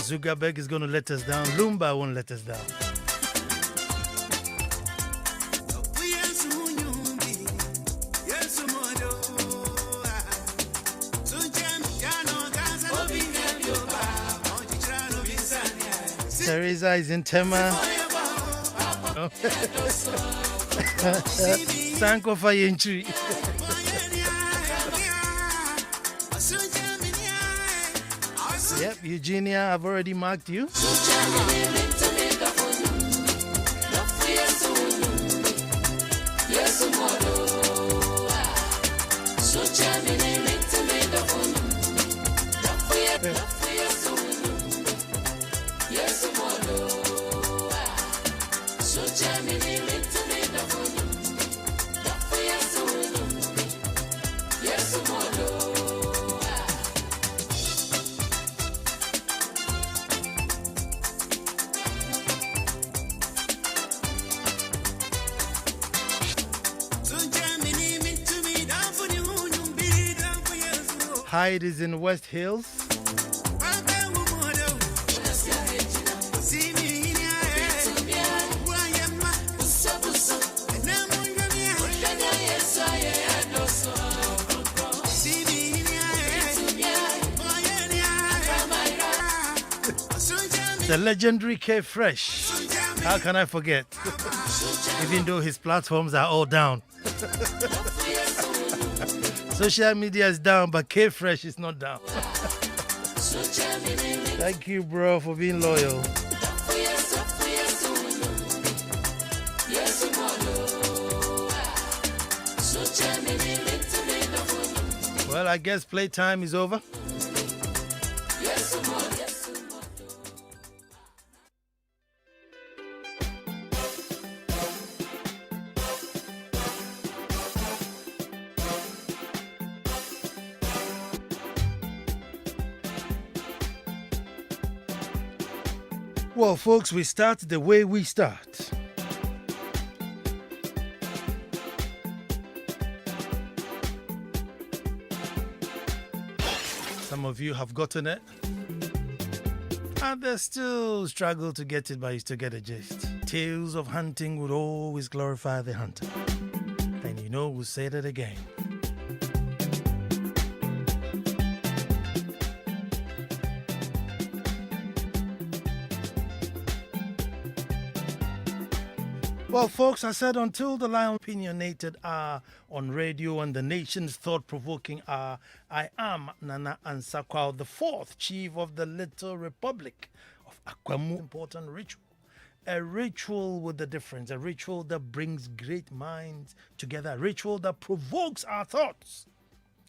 Zuckerberg is going to let us down. Lumba won't let us down. Teresa is in Tema. Sanko Fayentry. Yep, Eugenia, I've already marked you. Hyde is in West Hills. The legendary K Fresh. How can I forget? Even though his platforms are all down. Social media is down, but K Fresh is not down. Thank you, bro, for being loyal. Well, I guess playtime is over. Well, folks, we start the way we start. Some of you have gotten it, and they still struggle to get it, but you still get a gist. Tales of hunting would always glorify the hunter. And you know, we'll say that again. Well, folks, I said until the line opinionated are on radio and the nation's thought-provoking are, I am Nana Ansah Kwao, the fourth chief of the Little Republic of Akwamu. Important ritual. A ritual with a difference. A ritual that brings great minds together. A ritual that provokes our thoughts.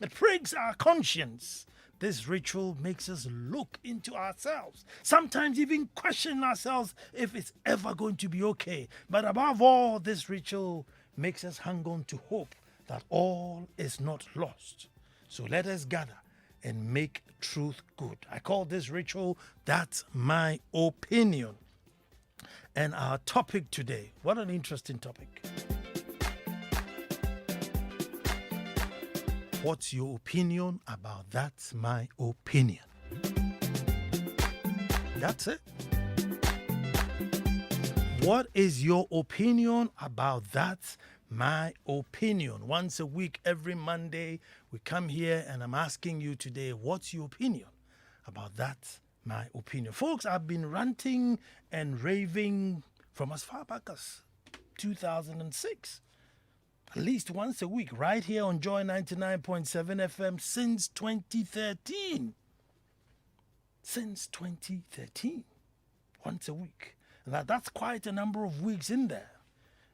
It prigs our conscience. This ritual makes us look into ourselves, sometimes even question ourselves if it's ever going to be okay. But above all, this ritual makes us hang on to hope that all is not lost. So let us gather and make truth good. I call this ritual, That's My Opinion. And our topic today, what an interesting topic. What's your opinion about That's My Opinion? That's it. What is your opinion about That's My Opinion? Once a week, every Monday, we come here and I'm asking you today, what's your opinion about That's My Opinion? Folks, I've been ranting and raving from as far back as 2006. At least once a week, right here on Joy 99.7 FM since 2013. Since 2013. Once a week. Now, that's quite a number of weeks in there.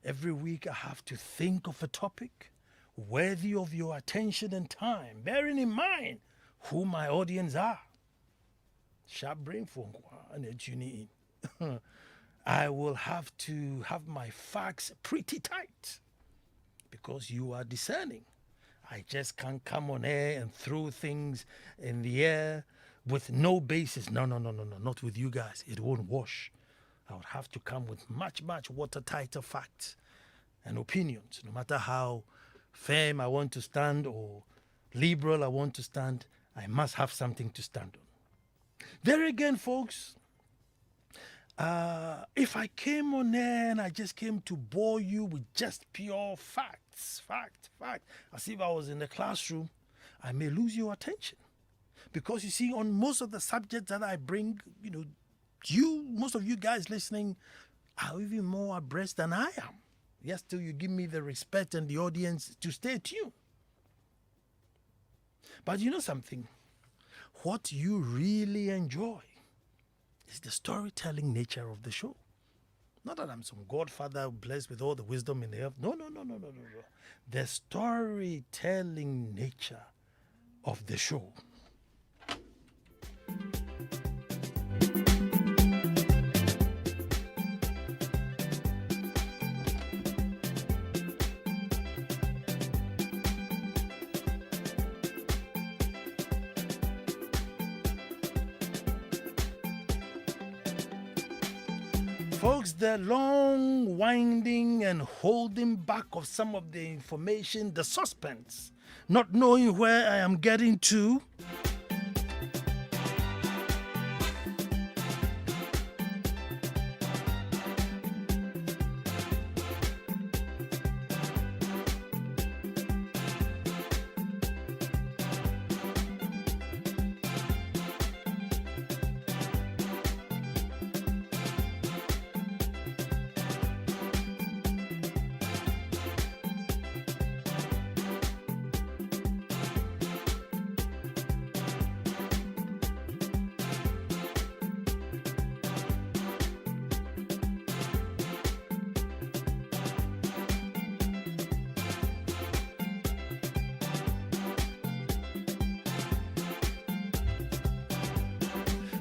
Every week I have to think of a topic worthy of your attention and time, bearing in mind who my audience are. Sharp brain phone and tuning in. I will have to have my facts pretty tight. Because you are discerning. I just can't come on air and throw things in the air with no basis. No, not with you guys. It won't wash. I would have to come with much watertighter facts and opinions. No matter how firm I want to stand or liberal I want to stand, I must have something to stand on. There again, folks, if I came on air and I just came to bore you with just pure facts, fact, as if I was in the classroom, I may lose your attention. Because you see, on most of the subjects that I bring, most of you guys listening are even more abreast than I am. Yes, till you give me the respect and the audience to stay tuned. But you know something? What you really enjoy is the storytelling nature of the show. Not that I'm some godfather blessed with all the wisdom in the earth. No. The storytelling nature of the show. Folks, the long winding and holding back of some of the information, the suspense, not knowing where I am getting to.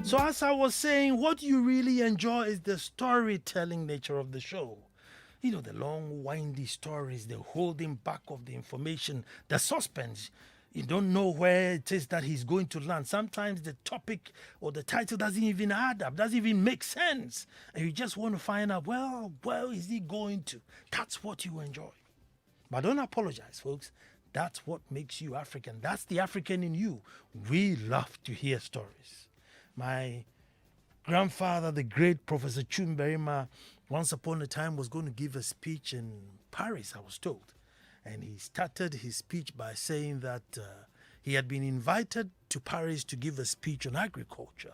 So as I was saying, what you really enjoy is the storytelling nature of the show. The long, windy stories, the holding back of the information, the suspense. You don't know where it is that he's going to land. Sometimes the topic or the title doesn't even add up, doesn't even make sense. And you just want to find out, well, where is he going to? That's what you enjoy. But don't apologize, folks. That's what makes you African. That's the African in you. We love to hear stories. My grandfather, the great Professor Chumberima, once upon a time was going to give a speech in Paris, I was told. And he started his speech by saying that he had been invited to Paris to give a speech on agriculture.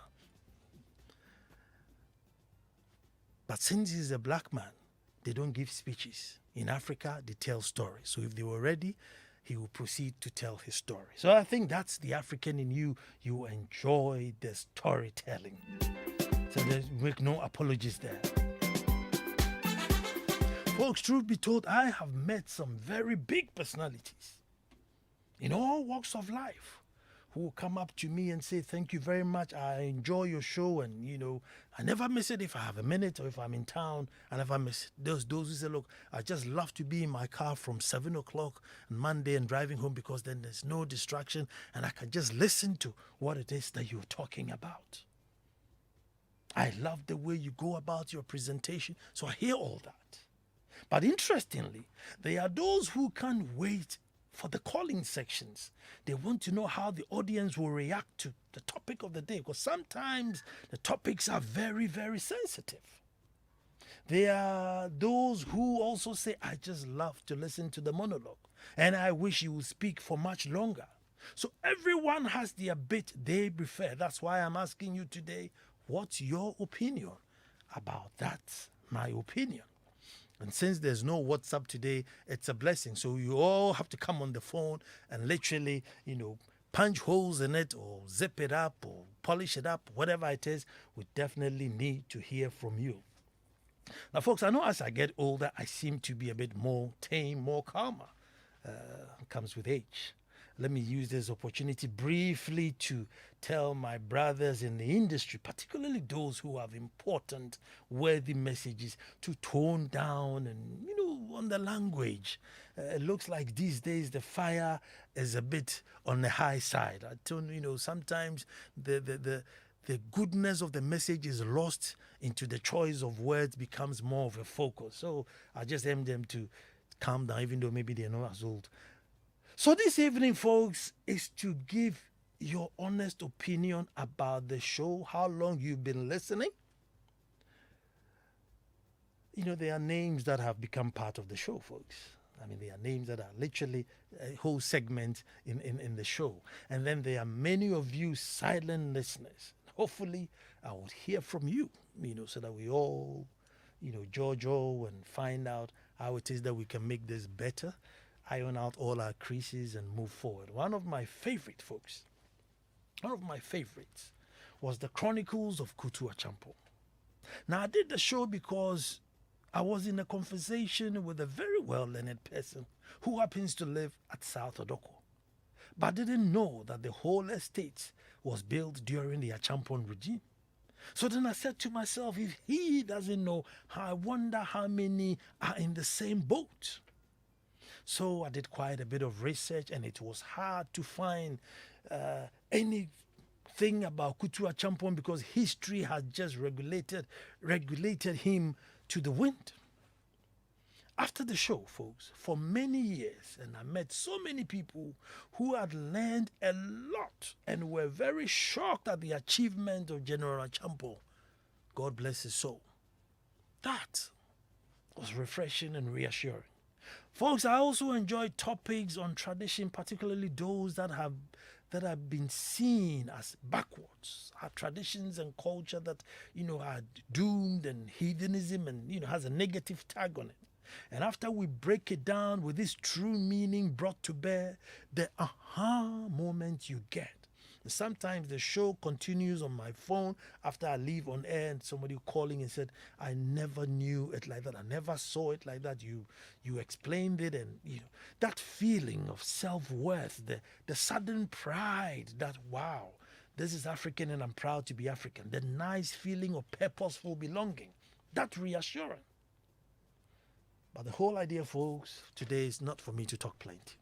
But since he's a black man, they don't give speeches. In Africa, they tell stories. So if they were ready, he will proceed to tell his story. So I think that's the African in you. You enjoy the storytelling. So there's make no apologies there. Folks, truth be told, I have met some very big personalities in all walks of life who will come up to me and say, thank you very much. I enjoy your show. And, I never miss it if I have a minute or if I'm in town. I never miss it. Those who say, look, I just love to be in my car from 7 o'clock on Monday and driving home because then there's no distraction and I can just listen to what it is that you're talking about. I love the way you go about your presentation. So I hear all that. But interestingly, there are those who can't wait for the calling sections. They want to know how the audience will react to the topic of the day, because sometimes the topics are very, very sensitive. There are those who also say, I just love to listen to the monologue and I wish you would speak for much longer. So everyone has their bit they prefer. That's why I'm asking you today, what's your opinion about that? My opinion. And since there's no WhatsApp today, it's a blessing. So you all have to come on the phone and literally, punch holes in it or zip it up or polish it up, whatever it is. We definitely need to hear from you. Now, folks, I know as I get older, I seem to be a bit more tame, more calmer. Comes with age. Let me use this opportunity briefly to tell my brothers in the industry, particularly those who have important, worthy messages, to tone down and, on the language. It looks like these days the fire is a bit on the high side. I tell sometimes the goodness of the message is lost into the choice of words becomes more of a focus. So I just aim them to calm down, even though maybe they're not as old. So this evening, folks, is to give your honest opinion about the show, how long you've been listening. There are names that have become part of the show, folks. I mean, there are names that are literally a whole segment in the show. And then there are many of you silent listeners. Hopefully, I would hear from you, so that we all, Jojo, and find out how it is that we can make this better, iron out all our creases, and move forward. One of my favorites was the Chronicles of Kutu Achampo. Now, I did the show because I was in a conversation with a very well-learned person who happens to live at South Odoko, but didn't know that the whole estate was built during the Achampon regime. So then I said to myself, if he doesn't know, I wonder how many are in the same boat. So I did quite a bit of research, and it was hard to find anything about Kutu Achampon because history has just regulated him to the wind. After the show, folks, for many years, and I met so many people who had learned a lot and were very shocked at the achievement of General Achampo. God bless his soul. That was refreshing and reassuring. Folks, I also enjoy topics on tradition, particularly those that have been seen as backwards, our traditions and culture that are doomed, and heathenism, and has a negative tag on it. And after we break it down with this true meaning brought to bear, the aha moment you get. And sometimes the show continues on my phone after I leave on air, and somebody calling and said, I never knew it like that. I never saw it like that. You explained it, and that feeling of self-worth, the sudden pride that, wow, this is African and I'm proud to be African. The nice feeling of purposeful belonging. That reassurance. But the whole idea, folks, today is not for me to talk plenty.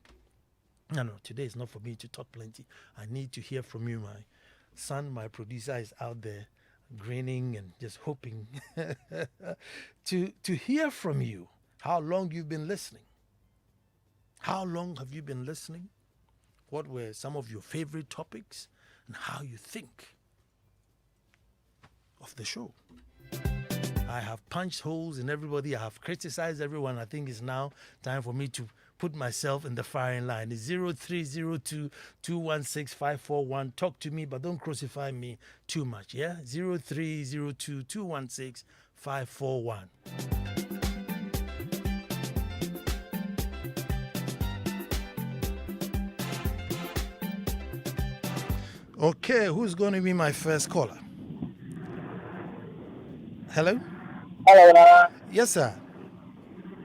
No, today is not for me to talk plenty. I need to hear from you. My son, my producer, is out there grinning and just hoping to hear from you. How long you've been listening? How long have you been listening? What were some of your favorite topics? And how you think of the show? I have punched holes in everybody. I have criticized everyone. I think it's now time for me to put myself in the firing line. It's 0302-216-541. Talk to me, but don't crucify me too much, yeah? 0302-216-541. Okay, who's going to be my first caller? Hello? Hello, Nana. Yes, sir.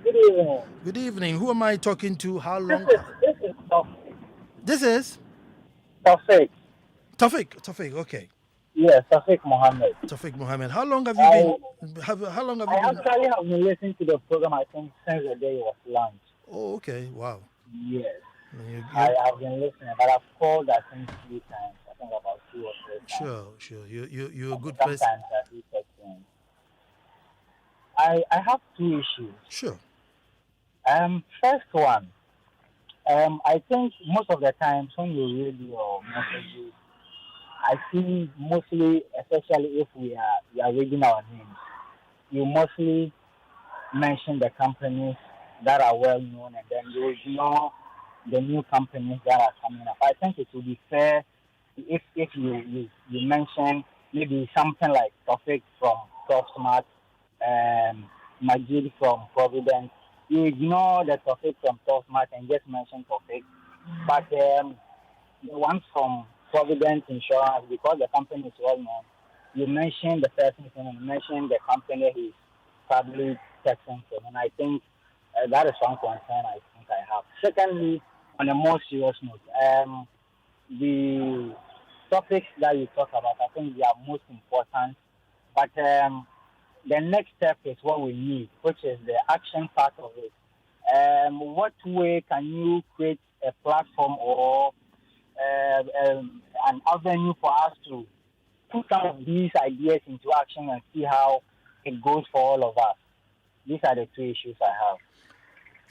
Good evening. Good evening. Who am I talking to? How long? This is Tawfiq. This is? Tawfiq. Tawfiq, okay. Yes, Tawfiq Mohammed. Tawfiq Mohammed. How long have you been? How long have you been? I actually have been listening to the program, I think, since the day it was launched. Oh, okay. Wow. Yes. I have been listening, but I've called, I think, 3 times. I think about 2 or 3 times. Sure. You're a good person. Sometimes I do text in. I have 2 issues. Sure. First one, I think most of the times when you read your messages, I see mostly, especially if we are reading our names, you mostly mention the companies that are well known, and then you ignore the new companies that are coming up. I think it would be fair if you mention maybe something like Tawfiq from Top Smart, Majid from Providence. You ignore the Tawfiq from Top Smart and just mention Tawfiq. But the ones from Providence Insurance, because the company is well known, you mention the person and you mention the company he's probably texting from. And I think that is one concern I think I have. Secondly, on a more serious note, the topics that you talk about, I think they are most important. But the next step is what we need, which is the action part of it. What way can you create a platform or an avenue for us to put some of these ideas into action and see how it goes for all of us? These are the 2 issues I have.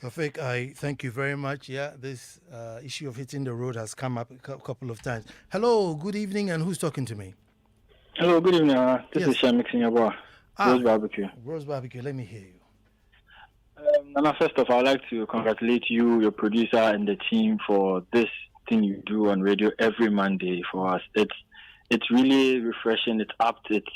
Rafik, I thank you very much. Yeah, this issue of hitting the road has come up a couple of times. Hello, good evening, and who's talking to me? Hello, good evening. This is Yes. Shamik Singapore, Rose Barbecue. Rose Barbecue, let me hear you. Nana, first off, I'd like to congratulate you, your producer, and the team for this thing you do on radio every Monday for us. It's really refreshing. It's apt. It's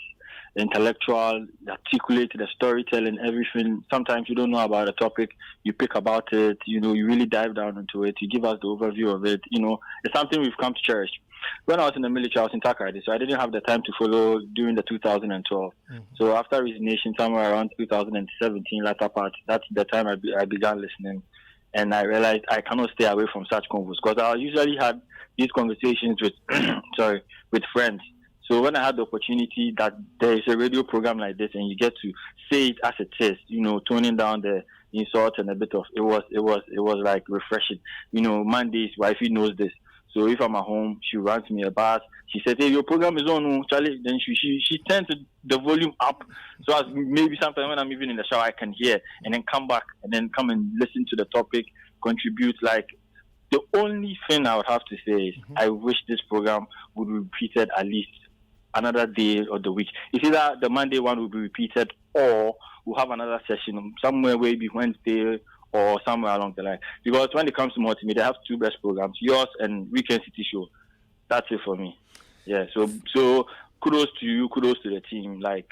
intellectual, articulate, the storytelling, everything. Sometimes you don't know about a topic, you pick about it. You really dive down into it. You give us the overview of it. It's something we've come to cherish. When I was in the military, I was in Takoradi, so I didn't have the time to follow during the 2012. Mm-hmm. So after resignation, somewhere around 2017, latter part, that's the time I began listening. And I realized I cannot stay away from such convos because I usually had these conversations with, with friends. So when I had the opportunity that there is a radio program like this and you get to say it as it is, toning down the insult and a bit of, it was like refreshing. Mondays, wifey knows this. So if I'm at home, she runs me a bath. She said, "Hey, your program is on, Charlie." Then she turns the volume up, so as maybe sometimes when I'm even in the shower, I can hear, and then come back and then come and listen to the topic, contribute. Like the only thing I would have to say is, I wish this program would be repeated at least another day of the week. It's either the Monday one will be repeated, or we'll have another session somewhere, maybe Wednesday or somewhere along the line. Because when it comes to multimedia, they have two best programs, yours and Weekend City Show. That's it for me. Yeah, so kudos to you, kudos to the team. Like,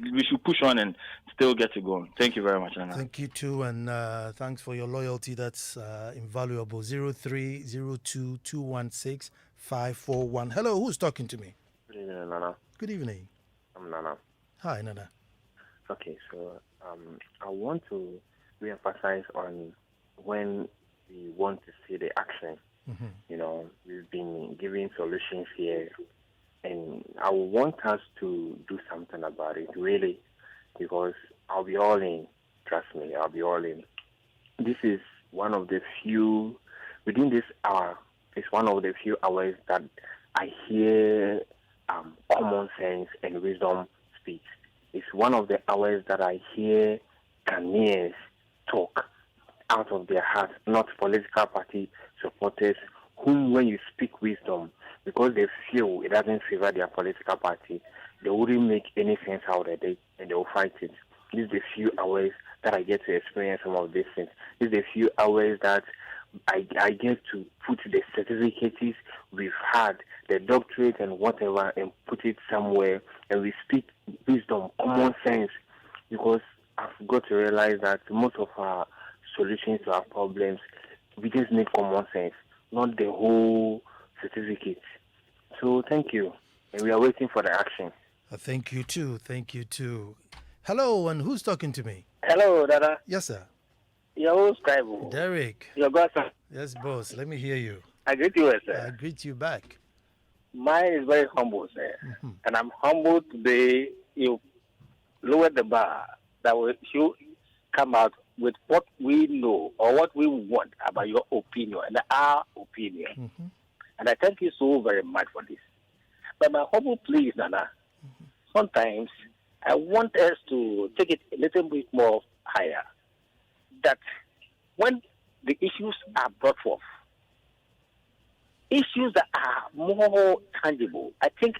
we should push on and still get it going. Thank you very much, Nana. Thank you too, and thanks for your loyalty. That's invaluable. 0302216541. Hello, who's talking to me? Good evening, Nana. Good evening. I'm Nana. Hi, Nana. Okay, so I want to re-emphasize on when we want to see the action. Mm-hmm. We've been giving solutions here, and I want us to do something about it, really, because I'll be all in. Trust me, I'll be all in. This is one of the few, within this hour, it's one of the few hours that I hear common sense and wisdom speak. It's one of the hours that I hear Ghanaians talk out of their heart, not political party supporters, whom when you speak wisdom, because they feel it doesn't favor their political party, they wouldn't make any sense out of it and they will fight it. This is the few hours that I get to experience some of these things. This is the few hours that I get to put the certificates we've had, the doctorate and whatever, and put it somewhere, and we speak wisdom, common sense, because I've got to realize that most of our solutions to our problems, we just need common sense, not the whole certificate. So thank you, and we are waiting for the action. Thank you too. Thank you too. Hello, and who's talking to me? Hello, Dada. Yes, sir. Your scribe. Derek. Your godson. Yes, boss. Let me hear you. I greet you, sir. I greet you back. Mine is very humble, sir. Mm-hmm. And I'm humbled today. You lowered the bar that you come out with what we know or what we want about your opinion and our opinion. Mm-hmm. And I thank you so very much for this. But my humble plea, Nana, sometimes I want us to take it a little bit more higher. That when the issues are brought forth, issues that are more tangible, I think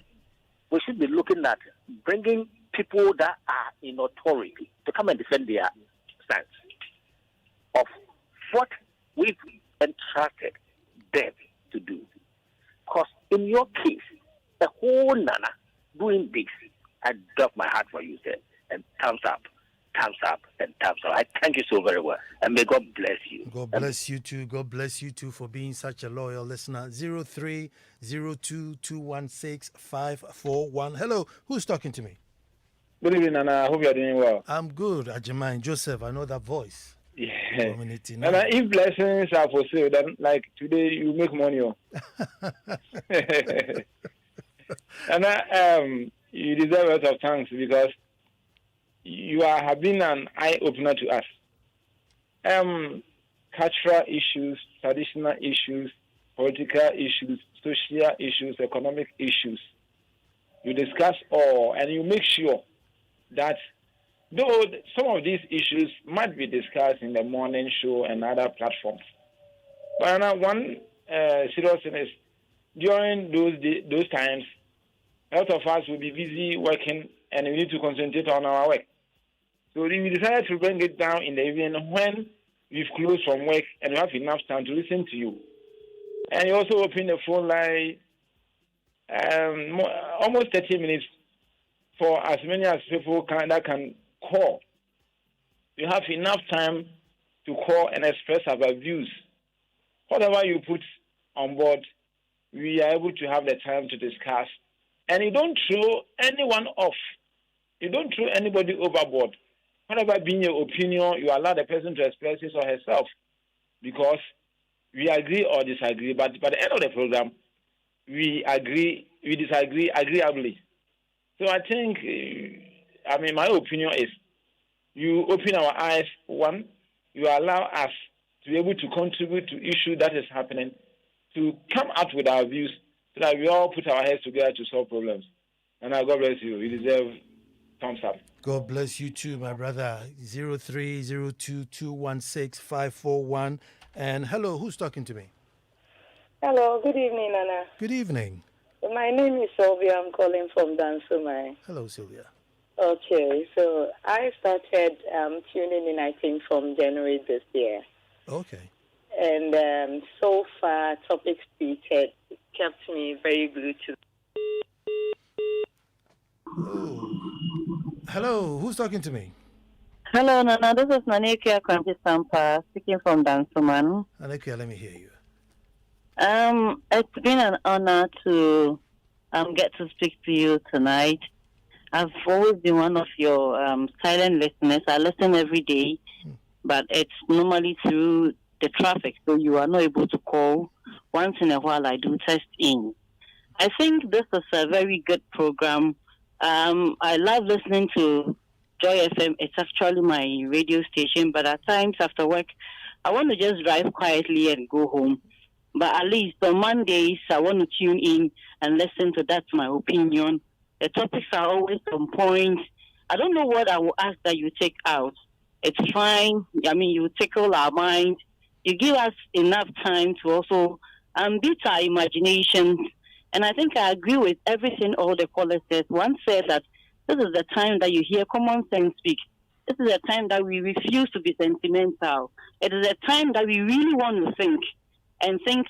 we should be looking at bringing people that are in authority to come and defend their stance of what we've entrusted them to do. Because in your case, the whole Nana doing this, I drop my heart for you, sir, and thumbs up, and thumbs up. I thank you so very well, and may God bless you. God bless you too. God bless you too for being such a loyal listener. 0302216541. Hello, who's talking to me? Good evening, Nana. I hope you are doing well. I'm good, Ajimine. Joseph, I know that voice. Yeah. Nana, if blessings are for sale, then like today you make money. And you deserve a lot of thanks because you have been an eye-opener to us. Cultural issues, traditional issues, political issues, social issues, economic issues. You discuss all, and you make sure that Though some of these issues might be discussed in the morning show and other platforms. But one serious thing is, during those times, a lot of us will be busy working and we need to concentrate on our work. So we decided to bring it down in the evening when we've closed from work and we have enough time to listen to you. And you also open the phone line almost 30 minutes for as many as people that can call. You have enough time to call and express our views. Whatever you put on board, we are able to have the time to discuss. And you don't throw anyone off. You don't throw anybody overboard. Whatever being your opinion, you allow the person to express his or herself. Because we agree or disagree, but by the end of the program, we disagree agreeably. So I think, my opinion is, you open our eyes, one, you allow us to be able to contribute to issue that is happening, to come out with our views, so that we all put our heads together to solve problems. And God bless you. You deserve thumbs up. God bless you too, my brother. 0302216541. And hello, who's talking to me? Hello, good evening, Nana. Good evening. My name is Sylvia. I'm calling from Dansumai. Hello, Sylvia. Okay, so I started tuning in, I think, from January this year. Okay. And so far, topics treated kept me very glued to. Oh. Hello, who's talking to me? Hello, Nana. This is Nanekia Kwanti Sampa speaking from Dansuman. Nanekia, let me hear you. It's been an honor to get to speak to you tonight. I've always been one of your silent listeners. I listen every day, but it's normally through the traffic, so you are not able to call. Once in a while, I do test in. I think this is a very good program. I love listening to Joy FM. It's actually my radio station, but at times after work, I want to just drive quietly and go home. But at least on Mondays, I want to tune in and listen to That's My Opinion. The topics are always on point. I don't know what I will ask that you take out. It's fine. I mean, you tickle our mind. You give us enough time to also beat our imaginations. And I think I agree with everything all the callers said. One said that this is the time that you hear common sense speak. This is the time that we refuse to be sentimental. It is a time that we really want to think and think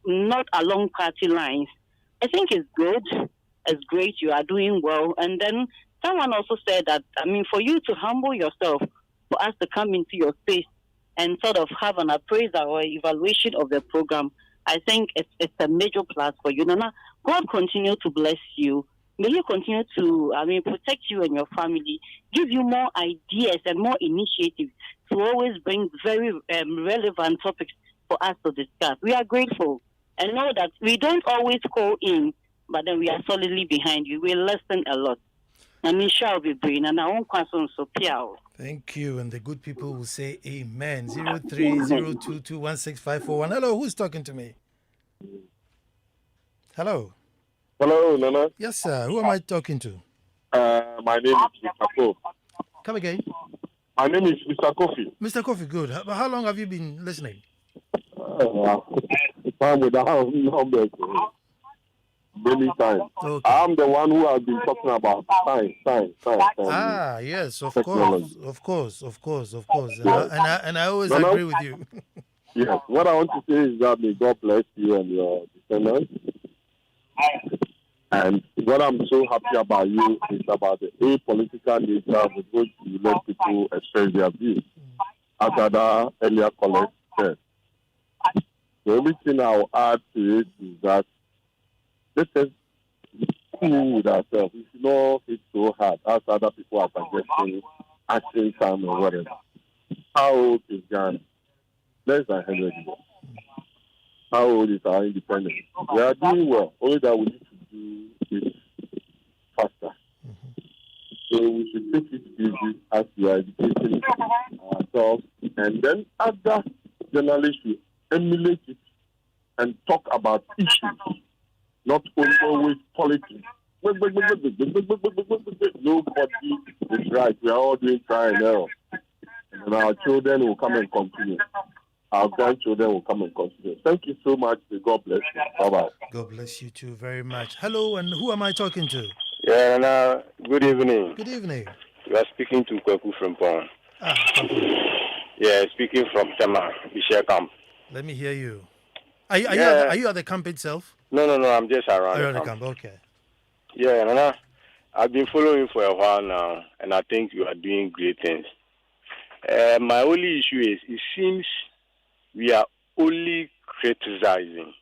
not along party lines. I think it's good. It's great. You are doing well. And then someone also said that, for you to humble yourself, for us to come into your space and sort of have an appraisal or evaluation of the program, I think it's a major plus for you. Nana, God continue to bless you. May He continue to, protect you and your family, give you more ideas and more initiatives to always bring very relevant topics for us to discuss. We are grateful and know that we don't always call in, but then we are solidly behind you. We listen a lot. Shall be brain and I won't question so piao. Thank you. And the good people will say amen. 0302216541. Hello, who's talking to me? Hello. Hello, Nana. Yes, sir. Who am I talking to? My name is Mr. Kofi. Come again. My name is Mr. Kofi. Mr. Kofi, good. How long have you been listening? Time without numbers. Many times. Okay. I'm the one who has been talking about science. Ah, yes, of course. And I always agree with you. Yes. What I want to say is that may God bless you and your descendants. And what I'm so happy about you is about the apolitical nature with which you let people express their views. As other earlier colleagues said. The only thing I'll add to it is that this is cool with ourselves. We should not hit so hard as other people are suggesting action time or whatever. How old is Ghana? Less than 100 years. How old is our independence? We are doing well. Only that we need to do it faster. So we should take it easy as we are educating ourselves. And then other journalists should emulate it and talk about issues, not always politics. Nobody is right. We are all doing trial and error. And our children will come and continue. Our grandchildren will come and continue. Thank you so much. God bless you. Bye-bye. God bless you too very much. Hello, and who am I talking to? Yeah, good evening. Good evening. You are speaking to Kweku from Pong. Yeah, speaking from Tema, Bishia Camp. Let me hear you. Are you at the camp itself? No, I'm just around the camp. Okay. Yeah, Nana, I've been following you for a while now, and I think you are doing great things. My only issue is, it seems we are only criticizing.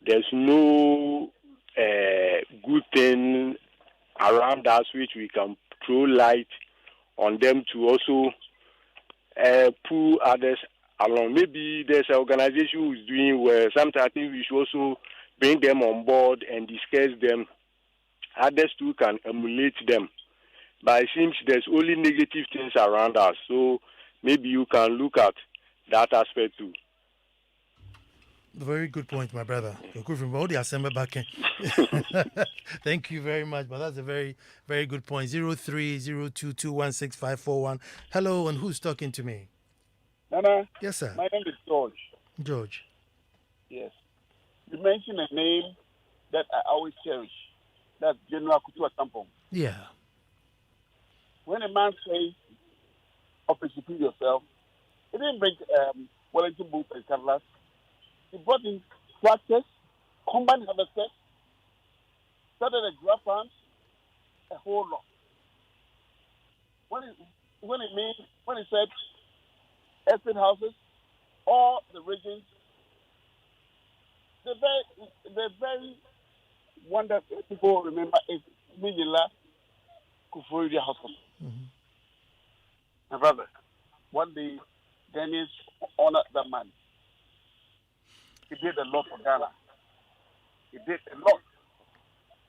There's no good thing around us which we can throw light on them to also pull others along. Maybe there's an organization who's doing well. Sometimes I think we should also bring them on board and discuss them. Others too can emulate them. But it seems there's only negative things around us. So maybe you can look at that aspect too. Very good point, my brother. Thank you very much. But that's a very, very good point. 0302216541. Hello, and who's talking to me? Nana. Yes, sir. My name is George. George. Yes. You mentioned a name that I always cherish. That's General Kutua Tampong. Yeah. When a man says, "Operation yourself," he didn't bring Wellington boots and canvas. He brought in tractors, combine harvesters, started a giraffe farm, a whole lot. When he said estate houses, all the regions, the very one that people remember is Minila Kufuridia Hospital. Mm-hmm. My brother, one day, Ghanaians honored that man. He did a lot for Ghana. He did a lot.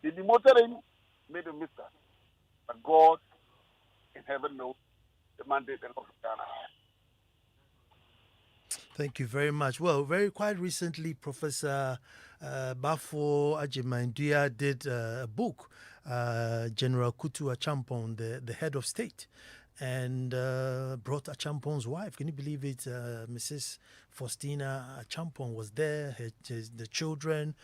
They demoted him, made him mister. But God in heaven knows the man did a lot for Ghana. Thank you very much. Well, quite recently, Professor Bafo Ajimanduya did a book, General Kutu Achampong, the head of state, and brought Achampong's wife. Can you believe it? Mrs. Faustina Achampong was there, the children,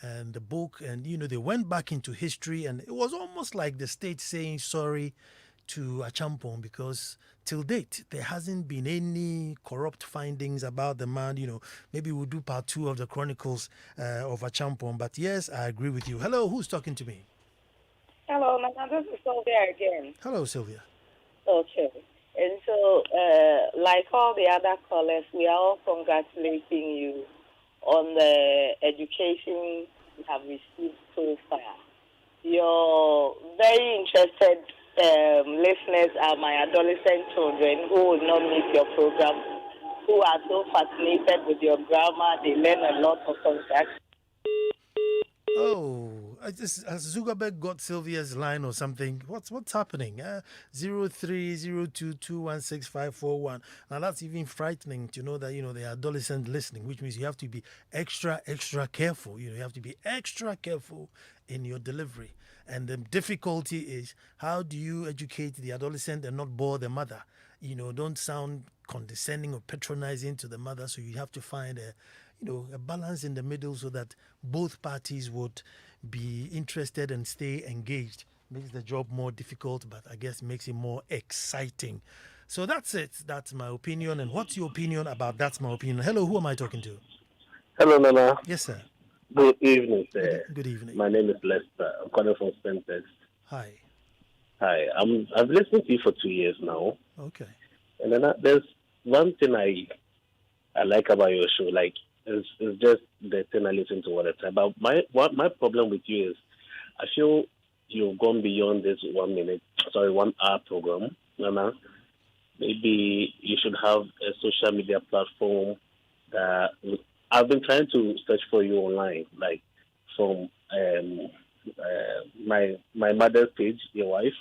and the book. And, they went back into history, and it was almost like the state saying sorry to Achampong, because till date there hasn't been any corrupt findings about the man. Maybe we'll do part 2 of the chronicles of Achampong. But yes, I agree with you. Hello, who's talking to me? Hello, this is Sylvia again. Hello, Sylvia. Okay. And so, like all the other callers, we are all congratulating you on the education you have received so far. Your very interested listeners are my adolescent children who will not miss your program, who are so fascinated with your grammar. They learn a lot of concepts. Oh, has Zuckerberg got Sylvia's line or something? What's happening? 0302216541. Now that's even frightening to know that the adolescent listening, which means you have to be extra careful. You have to be extra careful in your delivery. And the difficulty is, how do you educate the adolescent and not bore the mother? Don't sound condescending or patronizing to the mother. So you have to find a balance in the middle so that both parties would be interested and stay engaged. Makes the job more difficult, but I guess makes it more exciting. So that's it. That's my opinion. And what's your opinion about that's my opinion? Hello, who am I talking to? Hello, Nana. Yes, sir. Good evening, sir. Good evening. My name is Lester. I'm calling from Centers. Hi. Hi. I've listened to you for 2 years now. Okay. And then there's one thing I like about your show. Like, it's just the thing I listen to all the time. But my problem with you is, I feel you've gone beyond this 1 hour program, Nana. Maybe you should have a social media platform that I've been trying to search for you online, like from my mother's page, your wife.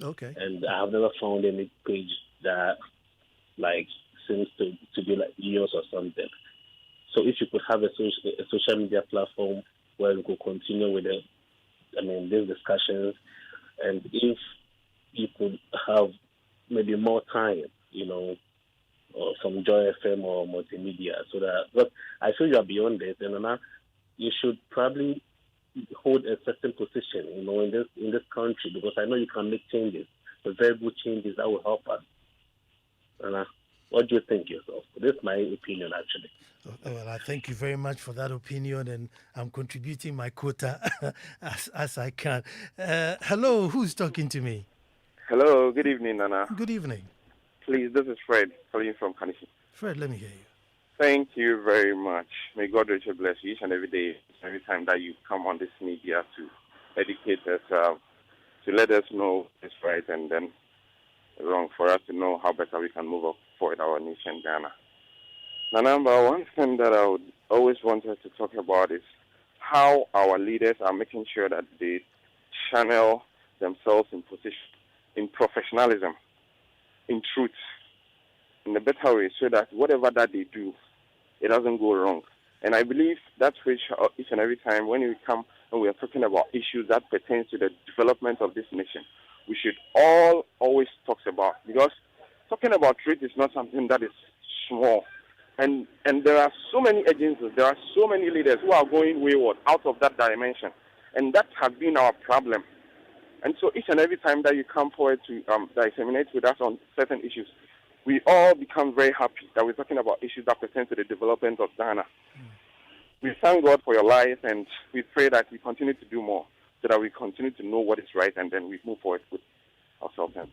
Okay. And I have never found any page that like seems to be like yours or something. So if you could have a social media platform where we could continue with the these discussions, and if you could have maybe more time, or some Joy FM or multimedia, so that, but I feel you are beyond this, and now you should probably hold a certain position, in this country, because I know you can make changes, very good changes that will help us. And what do you think yourself? This is my opinion, actually. Well, I thank you very much for that opinion, and I'm contributing my quota as I can. Hello, who's talking to me? Hello, good evening, Nana. Good evening. Please, this is Fred calling from Kanisi. Fred, let me hear you. Thank you very much. May God richly bless you each and every day, every time that you come on this media to educate us, to let us know what's right and then wrong, for us to know how better we can move up forward our nation, Ghana. Nana, one thing that I would always want us to talk about is how our leaders are making sure that they channel themselves in professionalism, in truth, in a better way, so that whatever that they do, it doesn't go wrong. And I believe that's which each and every time when we come and we are talking about issues that pertain to the development of this nation, we should all always talk about, because talking about truth is not something that is small. And there are so many agencies, there are so many leaders who are going wayward out of that dimension. And that has been our problem. And so each and every time that you come forward to disseminate with us on certain issues, we all become very happy that we're talking about issues that pertain to the development of Ghana. We thank God for your life, and we pray that we continue to do more so that we continue to know what is right, and then we move forward with ourselves. And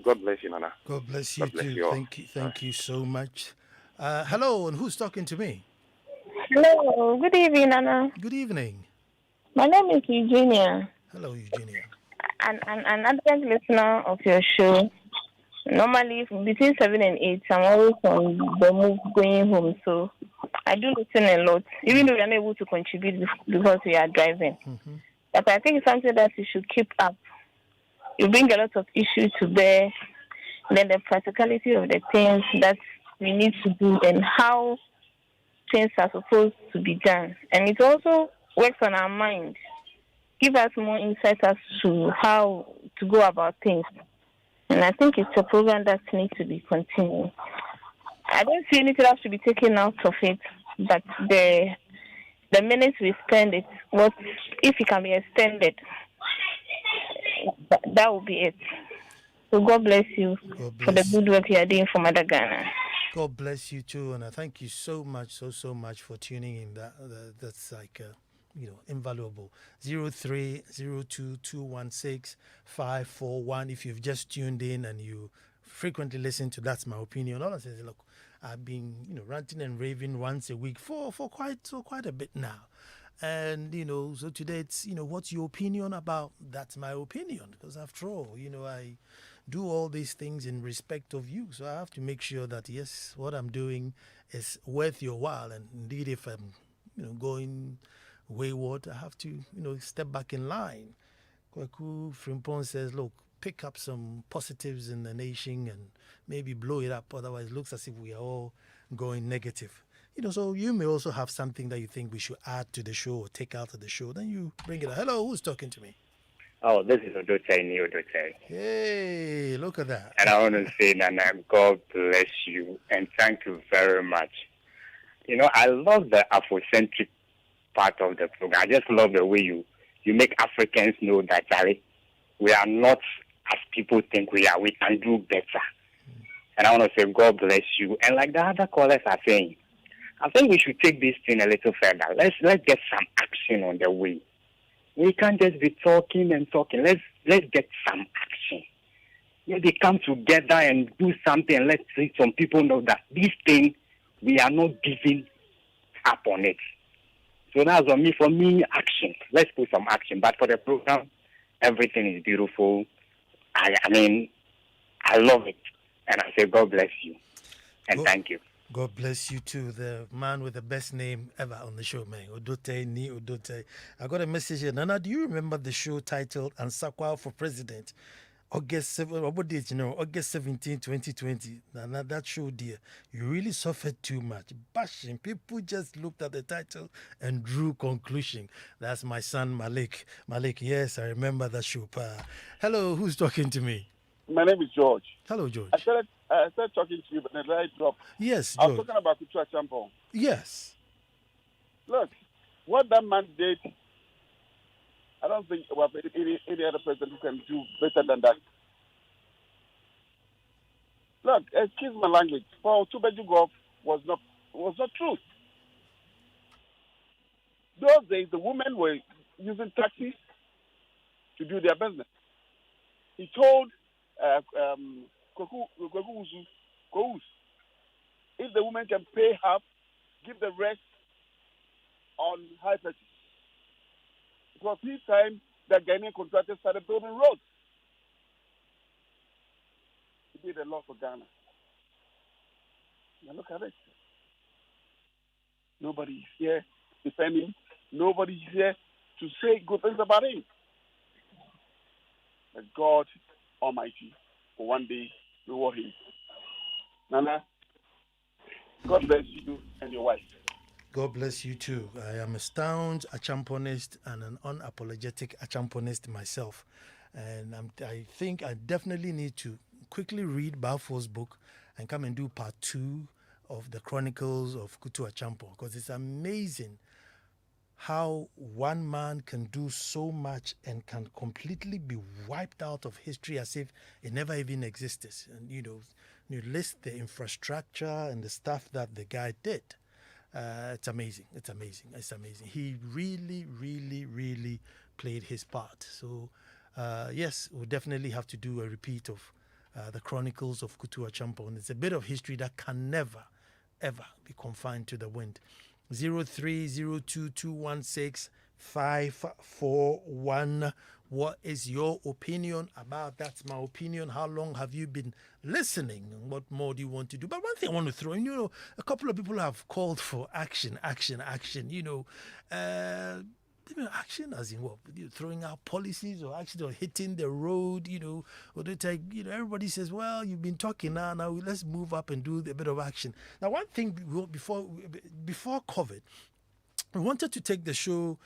God bless you, Nana. God bless you too. You thank you so much. Hello, and who's talking to me? Hello, good evening, Nana. Good evening. My name is Eugenia. Hello, Eugenia. An advent listener of your show. Normally, between 7 and 8, I'm always on the move going home. So I do listen a lot, even though you're not able to contribute because we are driving. Mm-hmm. But I think it's something that you should keep up. You bring a lot of issues to bear, then the practicality of the things that we need to do and how things are supposed to be done. And it also works on our mind. Give us more insight as to how to go about things. And I think it's a program that needs to be continued. I don't see anything else to be taken out of it, but the minutes we spend it, if it can be extended, that will be it. So God bless you for the good work you are doing for Mother Ghana. God bless you too, and I thank you so much for tuning in. That's like invaluable. 0302216541. If you've just tuned in and you frequently listen to That's My Opinion, all I say is, look, I've been ranting and raving once a week for quite a bit now. And so today it's what's your opinion about That's My Opinion? Because after all, I do all these things in respect of you, so I have to make sure that yes, what I'm doing is worth your while. And indeed, if I'm going wayward, I have to step back in line. Kwaku Frimpong says, look, pick up some positives in the nation and maybe blow it up, otherwise it looks as if we are all going negative. So you may also have something that you think we should add to the show or take out of the show. Then you bring it up. Hello, who's talking to me? Oh, this is Odochai. Hey, look at that. And I want to say, Nana, God bless you and thank you very much. I love the Afrocentric part of the program. I just love the way you make Africans know that, Charlie, we are not as people think we are. We can do better. And I want to say, God bless you. And like the other callers are saying, I think we should take this thing a little further. Let's get some action on the way. We can't just be talking and talking. Let's get some action. Maybe come together and do something and let's see some people know that this thing, we are not giving up on it. So that's for me, action. Let's put some action. But for the program, everything is beautiful. I love it. And I say, God bless you. And thank you. God bless you too, the man with the best name ever on the show, man. Odote, Ni Odote. I got a message here. Nana, do you remember the show titled Ansah Kwao for President? August 7, what date, you know, August 17, 2020. Now that show, dear, you really suffered too much. Bashing. People just looked at the title and drew conclusion. That's my son, Malik. Malik, yes, I remember that show. Hello, who's talking to me? My name is George. Hello, George. I started talking to you, but then I dropped. Yes, I was George. talking about Kutua Champon. Yes. Look, what that man did, I don't think we have any other president who can do better than that. Look, excuse my language. For Tubeju Golf was not truth. Those days, the women were using taxis to do their business. He told Kous, if the woman can pay half, give the rest on high purchase. It was his time that Ghanaian contractors started building roads. He did a lot for Ghana. Now look at it. Nobody is here defending him. Nobody is here to say good things about him. But God Almighty will one day reward him. Nana, God bless you and your wife. God bless you too. I am a staunch Achamponist and an unapologetic Achamponist myself. And I think I definitely need to quickly read Balfour's book and come and do part 2 of the Chronicles of Kutu Achampo, because it's amazing how one man can do so much and can completely be wiped out of history as if it never even existed. And you list the infrastructure and the stuff that the guy did. It's amazing. It's amazing. It's amazing. He really, really, really played his part. So, yes, we'll definitely have to do a repeat of the Chronicles of Kutu Achampo. And it's a bit of history that can never, ever be confined to the wind. 0302216541. What is your opinion about That's My Opinion? How long have you been listening? What more do you want to do? But one thing I want to throw in, a couple of people have called for action. Action. Action as in what? Throwing out policies or action or hitting the road, or they take, everybody says, well, you've been talking now let's move up and do a bit of action. Now, one thing before COVID, we wanted to take the show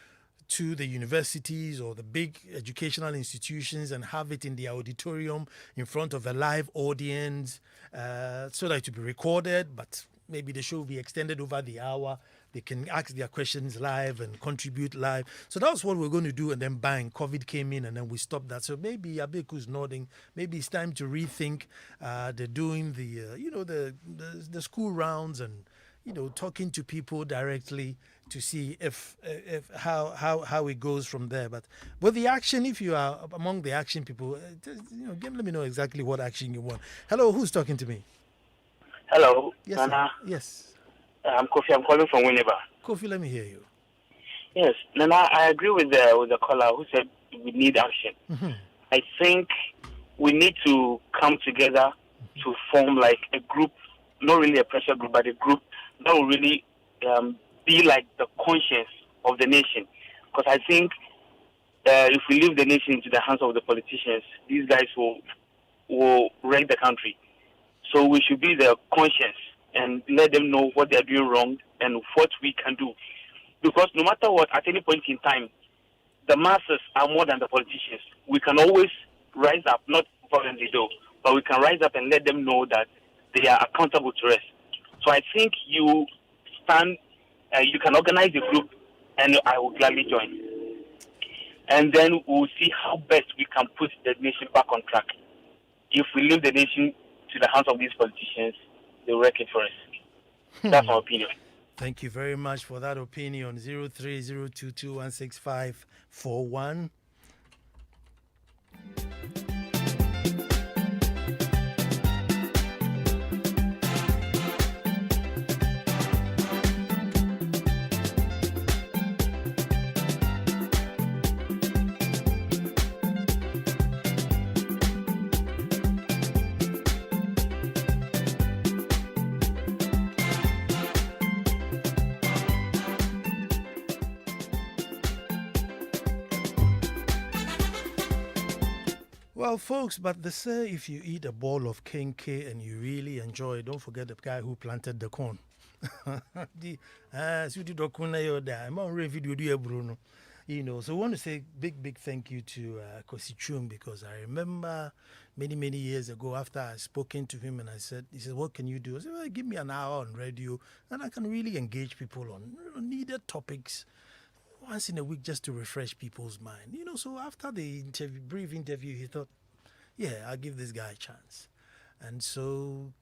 to the universities or the big educational institutions and have it in the auditorium in front of a live audience so that it will be recorded, but maybe the show will be extended over the hour. They can ask their questions live and contribute live. So that was what we're going to do. And then bang, COVID came in and then we stopped that. So maybe Abeku's nodding. Maybe it's time to rethink. They're doing the school rounds and, talking to people directly to see if how it goes from there. But with the action, if you are among the action people, let me know exactly what action you want. Hello, who's talking to me? Hello, yes, Nana. Yes. I'm Kofi. I'm calling from Winneba. Kofi, let me hear you. Yes, Nana. I agree with the caller who said we need action. Mm-hmm. I think we need to come together to form like a group, not really a pressure group, but a group that will really be like the conscience of the nation. Because I think if we leave the nation into the hands of the politicians, these guys will wreck the country. So we should be the conscience and let them know what they're doing wrong and what we can do. Because no matter what, at any point in time, the masses are more than the politicians. We can always rise up, not violently though, but we can rise up and let them know that they are accountable to us. So I think you can organize a group and I will gladly join. And then we'll see how best we can put the nation back on track. If we leave the nation to the hands of these politicians, they'll wreck it for us. That's my opinion. Thank you very much for that opinion. 0302216541. Well, folks, but they say if you eat a ball of kenke and you really enjoy it, don't forget the guy who planted the corn. The Sweetie Dokuna Yoda, I'm on video, dear Bruno. So I want to say big thank you to Kosi Chum, because I remember many years ago after I spoken to him and he said, what can you do? I said, well, give me an hour on radio and I can really engage people on needed topics once in a week just to refresh people's mind. So after the brief interview, he thought, yeah, I'll give this guy a chance. And so,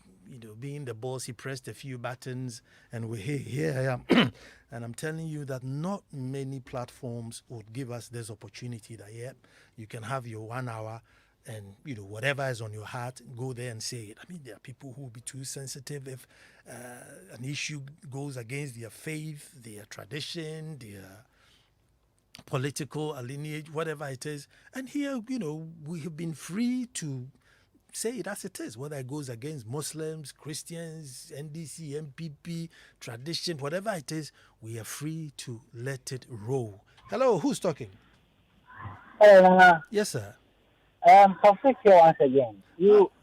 being the boss, he pressed a few buttons and here I am. And I'm telling you that not many platforms would give us this opportunity that, yeah, you can have your 1 hour and, whatever is on your heart, go there and say it. I mean, there are people who will be too sensitive if an issue goes against their faith, their tradition, their political lineage, whatever it is. And here, we have been free to say it as it is, whether it goes against Muslims, Christians, NDC, MPP, tradition, whatever it is, we are free to let it roll. Hello, who's talking? Hello, yes, sir. Conflict here once again.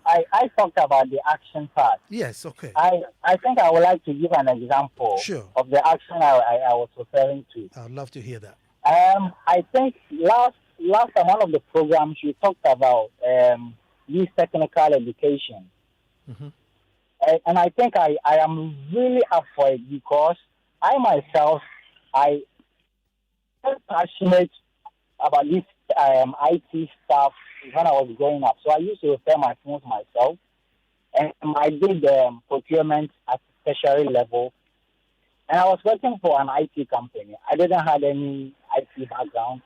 I talked about the action part. Yes, okay. I think I would like to give an example of the action I was referring to. I'd love to hear that. I think last time one of the programs you talked about youth technical education. Mm-hmm. And I think I am really up for it because I myself, I am passionate about this IT stuff when I was growing up. So I used to repair my phones myself. And I did procurement at tertiary level. And I was working for an IT company. I didn't have any IT background.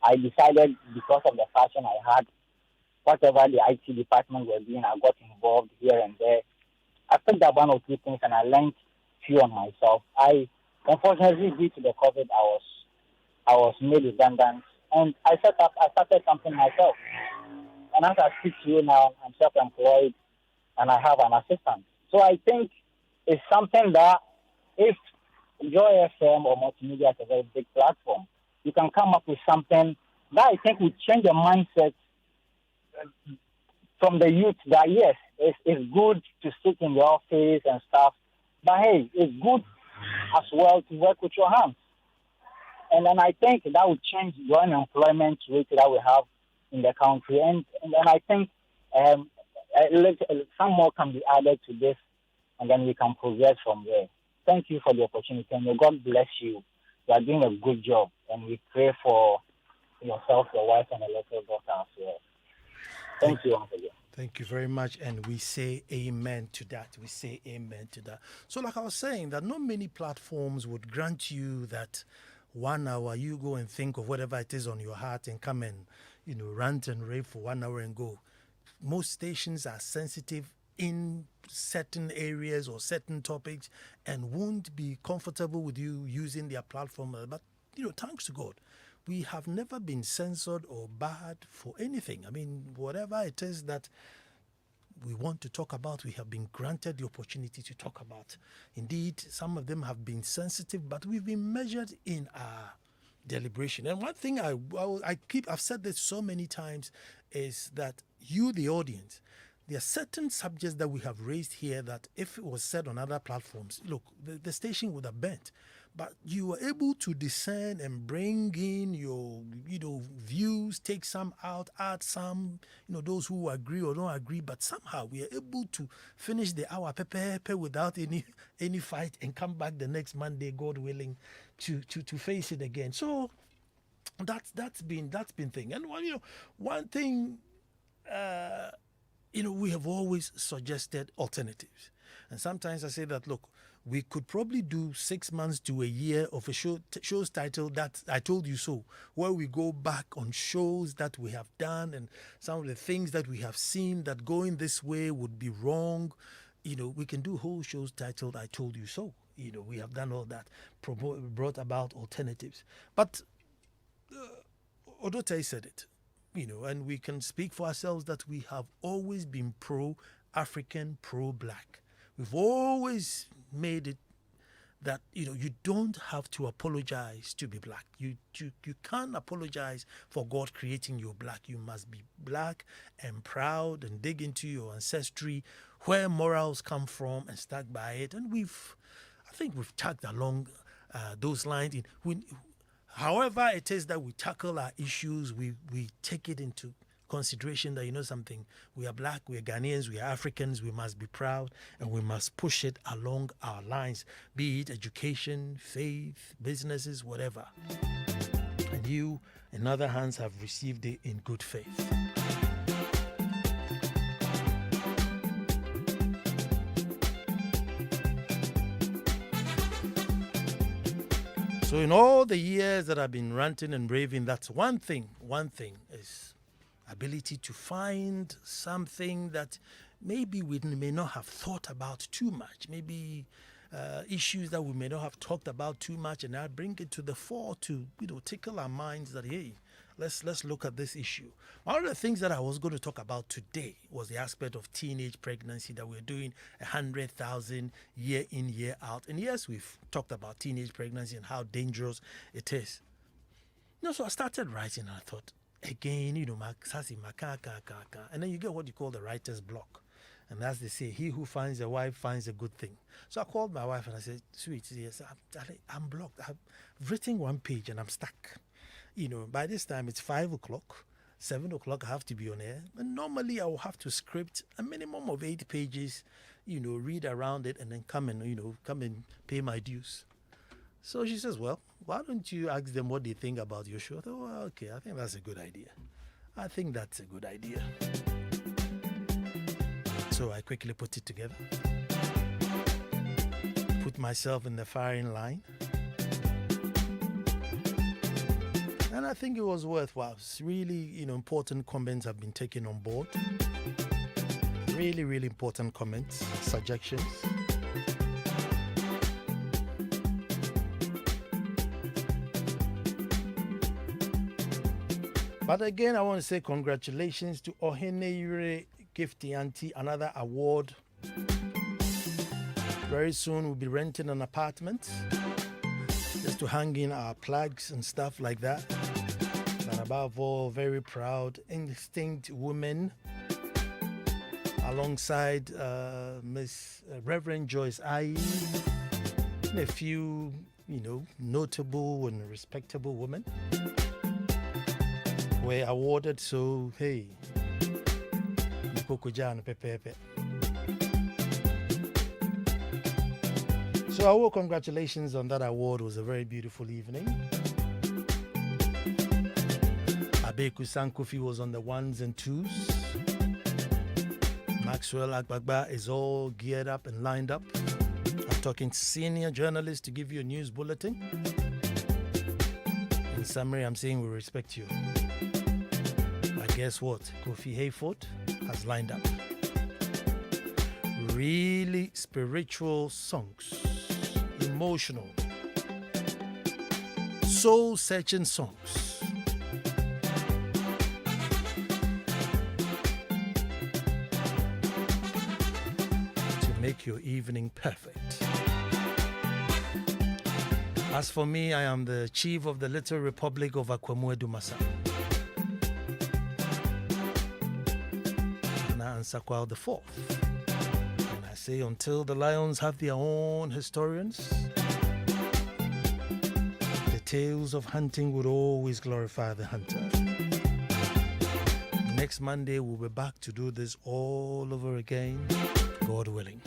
I decided because of the passion I had, whatever the IT department was doing, I got involved here and there. I picked up one or two things and I learned few on myself. Unfortunately, due to the COVID, I was made redundant, and I started something myself. And as I speak to you now, I'm self-employed and I have an assistant. So I think it's something that if Joy FM or Multimedia is a very big platform, you can come up with something that I think would change the mindset from the youth that, yes, it's good to sit in the office and stuff, but hey, it's good as well to work with your hands. And then I think that would change the unemployment rate that we have in the country. And then I think some more can be added to this, and then we can progress from there. Thank you for the opportunity, and may God bless you. You are doing a good job, and we pray for yourself, your wife, and a little daughter as well. Thank you once again. Thank you very much, and we say amen to that. We say amen to that. So like I was saying, that not many platforms would grant you that 1 hour, you go and think of whatever it is on your heart and come and, rant and rave for 1 hour and go. Most stations are sensitive in certain areas or certain topics and won't be comfortable with you using their platform. But, thanks to God, we have never been censored or barred for anything. I mean, whatever it is that we want to talk about, we have been granted the opportunity to talk about. Indeed, some of them have been sensitive, but we've been measured in our deliberation. And one thing I've said this so many times is that you, the audience, there are certain subjects that we have raised here that if it was said on other platforms, look, the station would have bent. But you were able to discern and bring in your, views, take some out, add some, those who agree or don't agree. But somehow we are able to finish the hour without any fight and come back the next Monday, God willing, to face it again. So that's been thing. And one thing, we have always suggested alternatives. And sometimes I say that, look, we could probably do 6 months to a year of a show's title that I Told You So, where we go back on shows that we have done and some of the things that we have seen that going this way would be wrong. We can do whole shows titled I Told You So. We have done all that, brought about alternatives. But Odotai said it, and we can speak for ourselves that we have always been pro-African, pro-Black. We've always made it that you don't have to apologize to be black. You can't apologize for God creating you black. You must be black and proud and dig into your ancestry, where morals come from, and stuck by it. And I think we've tagged along those lines. However it is that we tackle our issues, we take it into consideration that something, we are black, we are Ghanaians, we are Africans, we must be proud, and we must push it along our lines, be it education, faith, businesses, whatever. And you, in other hands, have received it in good faith. So in all the years that I've been ranting and raving, that's one thing is ability to find something that maybe we may not have thought about too much, maybe issues that we may not have talked about too much, and I bring it to the fore to tickle our minds that, hey, let's look at this issue. One of the things that I was going to talk about today was the aspect of teenage pregnancy, that we're doing 100,000 year in, year out. And yes, we've talked about teenage pregnancy and how dangerous it is. So I started writing and I thought, again, and then you get what you call the writer's block. And as they say, he who finds a wife finds a good thing. So I called my wife and I said, sweet, yes, I'm blocked. I've written one page and I'm stuck. By this time it's 5 o'clock, 7 o'clock, I have to be on air. And normally I will have to script a minimum of 8 pages, read around it and then come and pay my dues. So she says, well, why don't you ask them what they think about your show? I thought, well, okay, I think that's a good idea. So I quickly put it together, put myself in the firing line, and I think it was worthwhile. It's really, important comments have been taken on board. Really, really important comments, suggestions. But again, I want to say congratulations to Oheneyure Gifty Auntie, another award. Very soon we'll be renting an apartment just to hang in our plugs and stuff like that. And above all, very proud, instinct woman, alongside Miss Reverend Joyce Aye, and a few, notable and respectable women were awarded. So hey, so our congratulations on that award. It was a very beautiful evening. Abeku Sankofi was on the ones and twos. Maxwell Agbagba is all geared up and lined up. I'm talking senior journalist to give you a news bulletin. In summary, I'm saying we respect you. But guess what? Kofi Hayford has lined up really spiritual songs, emotional, soul-searching songs. To make your evening perfect. As for me, I am the chief of the little republic of Akwamue Dumasa. Ansah Kwao the Fourth. And I say, until the lions have their own historians, the tales of hunting would always glorify the hunter. Next Monday, we'll be back to do this all over again, God willing.